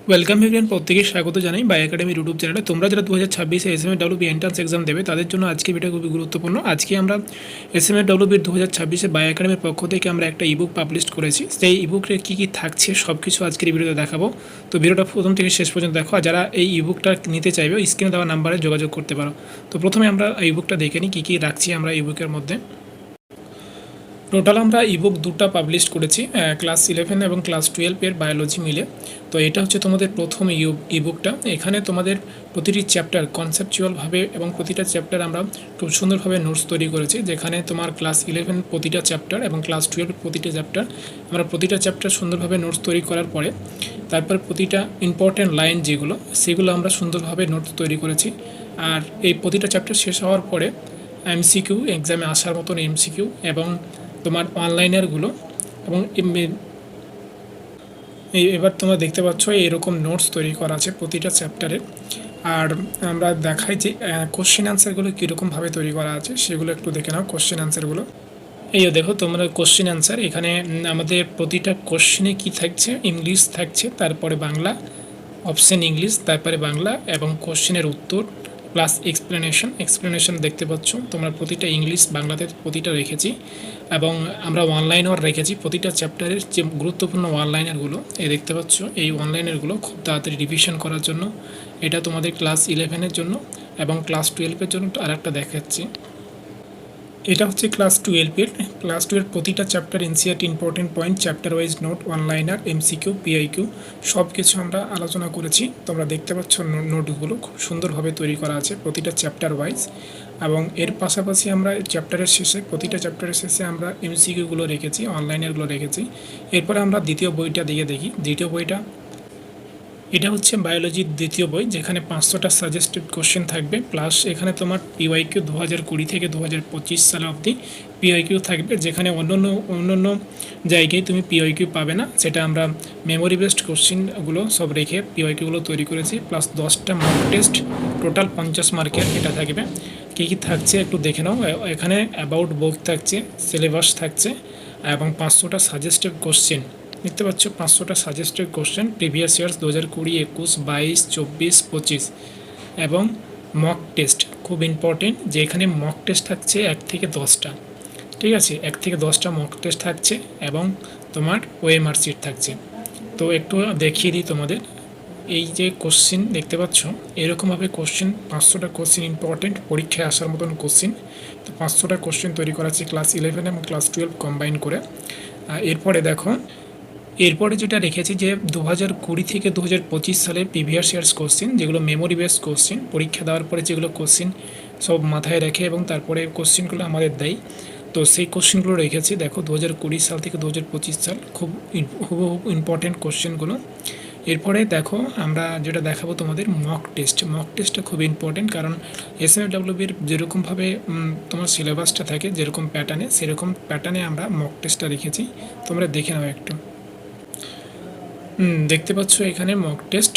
Welcome everyone, প্রত্যেকে স্বাগত জানাই বাই একাডেমি ইউটিউব চ্যানেলে। তোমরা যারা 2026 এসএমএডব্লিউবি এন্ট্রান্স এক্সাম দেবে তাদের জন্য আজকে ভিডিও খুবই গুরুত্বপূর্ণ। আজকে আমরা এসএমএডব্লিউবির 2026 বাই একাডেমির পক্ষ থেকে আমরা একটা ইবুক পাবলিশ করেছি। সেই ইবুকে কী কী থাকছে সব কিছু আজকের ভিডিওতে দেখাবো। তো ভিডিওটা প্রথম থেকে শেষ পর্যন্ত দেখো। আর যারা এই ইবুকটা নিতে চাইবে স্ক্রিনে দেওয়া নাম্বারে যোগাযোগ করতে পারো। তো প্রথমে আমরা এই ইবুকটা দেখে নিই কী কী রাখছি আমরা ইবুকের মধ্যে। টোটাল আমরা ইবুক দুটো পাবলিশ করেছি, ক্লাস 11 এবং ক্লাস 12 বায়োলজি মিলে। তো এটা হচ্ছে তোমাদের প্রথম ইবুকটা। এখানে তোমাদের প্রতিটি চ্যাপ্টার কনসেপচুয়ালভাবে এবং প্রতিটা চ্যাপ্টার আমরা খুব সুন্দরভাবে নোটস তৈরি করেছি, যেখানে তোমার ক্লাস 11 প্রতিটা চ্যাপ্টার এবং ক্লাস 12 প্রতিটা চ্যাপ্টার আমরা প্রতিটা চ্যাপ্টার সুন্দরভাবে নোটস তৈরি করার পরে তারপর প্রতিটা ইম্পর্ট্যান্ট লাইন যেগুলো সেগুলো আমরা সুন্দরভাবে নোটস তৈরি করেছি। আর এই প্রতিটা চ্যাপ্টার শেষ হওয়ার পরে এমসিকিউ, এক্সামে আসার মতন এমসিকিউ এবং তোমার অনলাইনেরগুলো এবং এবার তোমরা দেখতে পাচ্ছ এরকম নোটস তৈরি করা আছে প্রতিটা চ্যাপ্টারে। আর আমরা দেখাই যে কোশ্চেন আনসারগুলো কীরকমভাবে তৈরি করা আছে সেগুলো একটু দেখে নাও। কোশ্চেন আনসারগুলো এইও দেখো তোমরা, কোশ্চেন আনসার এখানে আমাদের প্রতিটা কোশ্চেনে কি থাকছে, ইংলিশ থাকছে, তারপরে বাংলা, অপশন ইংলিশ, তারপরে বাংলা এবং কোশ্চেনের উত্তর প্লাস এক্সপ্লেনেশন দেখতে পাচ্ছ তোমরা। প্রতিটা ইংলিশ বাংলাতে প্রতিটা রেখেছি এবং আমরা অনলাইনও রেখেছি প্রতিটা চ্যাপ্টারের যে গুরুত্বপূর্ণ অনলাইনারগুলো এই দেখতে পাচ্ছ। এই অনলাইনারগুলো খুব তাড়াতাড়ি রিভিশন করার জন্য এটা তোমাদের ক্লাস 11-এর জন্য এবং ক্লাস 12-এর জন্য আরেকটা দেখাচ্ছি। এটা হচ্ছে ক্লাস 12 প্রতিটা chapter NCERT important point, chapter wise note, one liner, MCQ, PYQ সব কিছু আমরা আলোচনা করেছি। তোমরা দেখতে পাচ্ছ নোটগুলো খুব সুন্দরভাবে তৈরি করা আছে প্রতিটা চ্যাপ্টার ওয়াইজ। এবং এর পাশাপাশি আমরা চ্যাপ্টারের শেষে প্রতিটা চ্যাপ্টারের শেষে আমরা এমসিকিউগুলো রেখেছি, অনলাইনেরগুলো রেখেছি। এরপরে আমরা দ্বিতীয় বইটা দিয়ে দেখি। দ্বিতীয় বইটা এটা হচ্ছে বায়োলজির দ্বিতীয় বই, যেখানে 500টা সাজেস্টেড কোশ্চেন থাকবে, প্লাস এখানে তোমার পিওয়াইকিউ 2020 থেকে 2025 সাল অবধি পিওয়াইকিউ থাকবে, যেখানে অন্য জায়গায় তুমি পিওয়াইকিউ পাবে না। সেটা আমরা মেমোরি বেসড কোশ্চেনগুলো সব রেখে পিওয়াইকিউগুলো তৈরি করেছি, প্লাস 10টা মক টেস্ট, টোটাল 50 মার্কের এটা থাকবে। কী কী থাকছে একটু দেখে নাও। এখানে অ্যাবাউট বুক থাকছে, সিলেবাস থাকছে এবং 500টা সাজেস্টেড কোশ্চেন দেখতে পাচ্ছ। 500টা সাজেস্টেড কোশ্চেন প্রিভিয়াস ইয়ার্স 2020, 21, 22, 24, 25 এবং মক টেস্ট খুব ইম্পর্টেন্ট, যে এখানে মক টেস্ট থাকছে 1 থেকে 10টা। ঠিক আছে, 1 থেকে 10টা মক টেস্ট থাকছে এবং তোমার ওএমআর শিট থাকছে। তো একটু দেখিয়ে দিই তোমাদের। এই যে কোশ্চেন দেখতে পাচ্ছ এরকমভাবে কোশ্চেন, 500টা কোশ্চেন ইম্পর্টেন্ট, পরীক্ষায় আসার মতন কোশ্চেন। তো 500টা কোশ্চেন তৈরি করা আছে ক্লাস 11 এবং ক্লাস 12 কম্বাইন করে। এরপরে দেখো, এরপরে যেটা রেখেছি যে 2020 থেকে 2025 সালের প্রিভিয়াস ইয়ার্স কোশ্চেন, যেগুলো মেমোরি বেস কোশ্চেন, পরীক্ষা দেওয়ার পরে যেগুলো কোশ্চেন সব মাথায় রেখে এবং তারপরে কোশ্চেনগুলো আমাদের দেয়। তো সেই কোশ্চেনগুলো রেখেছি দেখো 2020 সাল থেকে 2025 সাল, খুব হুবহু ইম্পর্টেন্ট কোশ্চেনগুলো। এরপরে দেখো আমরা যেটা দেখাবো তোমাদের মক টেস্টটা খুব ইম্পর্টেন্ট, কারণ এসএমডব্লিউবির যেরকমভাবে তোমার সিলেবাসটা থাকে যেরকম প্যাটার্নে, সেরকম প্যাটার্নে আমরা মক টেস্টটা রেখেছি। তোমরা দেখে নাও একটু। দেখতে পাচ্ছ এখানে মক টেস্ট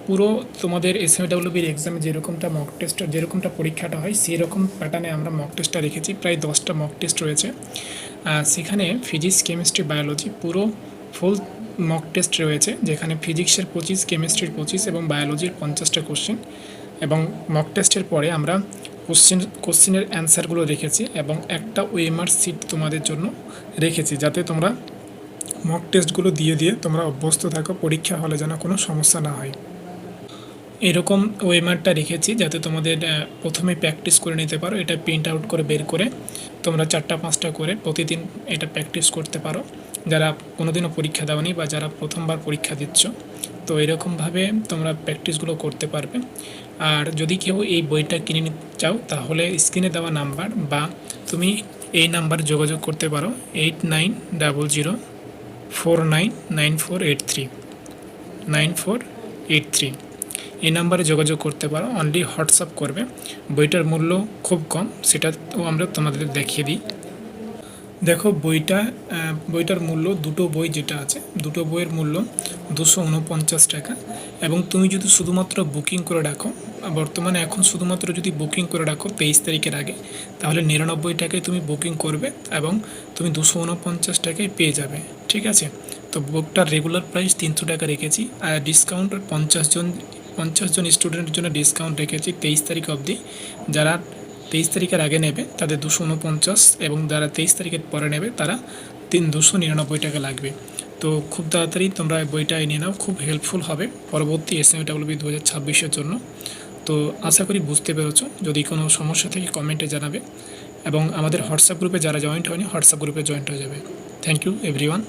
পুরো তোমাদের এসএমডব্লিউবির এক্সামে যেরকমটা মক টেস্ট, যেরকমটা পরীক্ষাটা হয় সেরকম প্যাটার্নে আমরা মক টেস্টটা রেখেছি। প্রায় 10টা মক টেস্ট রয়েছে। সেখানে ফিজিক্স, কেমিস্ট্রি, বায়োলজি পুরো ফুল মক টেস্ট রয়েছে, যেখানে ফিজিক্সের 25, কেমিস্ট্রির 25 এবং বায়োলজির 50টা কোশ্চেন। এবং মক টেস্টের পরে আমরা কোশ্চেনের অ্যান্সারগুলো রেখেছি এবং একটা ওএমআর সিট তোমাদের জন্য রেখেছি, যাতে তোমরা মক টেস্টগুলো দিয়ে তোমরা অভ্যস্ত থাকো, পরীক্ষা হলে যেন কোনো সমস্যা না হয়। এরকম ওএমআরটা রেখেছি যাতে তোমাদের প্রথমে প্র্যাকটিস করে নিতে পারো। এটা প্রিন্ট আউট করে বের করে তোমরা 4টা-5টা করে প্রতিদিন এটা প্র্যাকটিস করতে পারো, যারা কোনোদিনও পরীক্ষা দাওনি বা যারা প্রথমবার পরীক্ষা দিচ্ছ। তো এরকমভাবে তোমরা প্র্যাকটিসগুলো করতে পারবে। আর যদি কেউ এই বইটা কিনে নিতে চাও তাহলে স্ক্রিনে দেওয়া নাম্বার বা তুমি এই নাম্বারে যোগাযোগ করতে পারো 8900499483 এই নাম্বারে যোগাযোগ করতে পারো। অনলি হোয়াটসঅ্যাপ করবে। বইটার মূল্য খুব কম, সেটাও আমরা তোমাদের দেখিয়ে দিই। দেখো বইটার মূল্য, দুটো বই যেটা আছে দুটো বইয়ের মূল্য 249 টাকা। এবং তুমি যদি শুধুমাত্র বুকিং করে রাখো, বর্তমানে এখন শুধুমাত্র যদি বুকিং করে রাখো 23 তারিখের আগে, তাহলে 99 টাকায় তুমি বুকিং করবে এবং তুমি 249 টাকায় পেয়ে যাবে। ঠিক আছে, তো তো বুকটার রেগুলার প্রাইস 300 টাকা রেখেছি, আর ডিসকাউন্ট 50 জন স্টুডেন্টের জন্য ডিসকাউন্ট রেখেছি 23 তারিখ অবধি। যারা 23 তারিখের আগে নেবে তাদের 249, এবং যারা 23 তারিখের পরে নেবে তারা 299 টাকা লাগবে। তো খুব তাড়াতাড়ি তোমরা বইটা নিয়ে নাও, খুব হেল্পফুল হবে পরবর্তী SMAWB 2026-এর জন্য। তো আশা করি বুঝতে পেরেছো। যদি কোনো সমস্যা থাকে কমেন্টে জানাবে, এবং আমাদের হোয়াটসঅ্যাপ গ্রুপে যারা জয়েন্ট হয়নি হোয়াটসঅ্যাপ গ্রুপে জয়েন্ট হয়ে যাবে। Thank you everyone.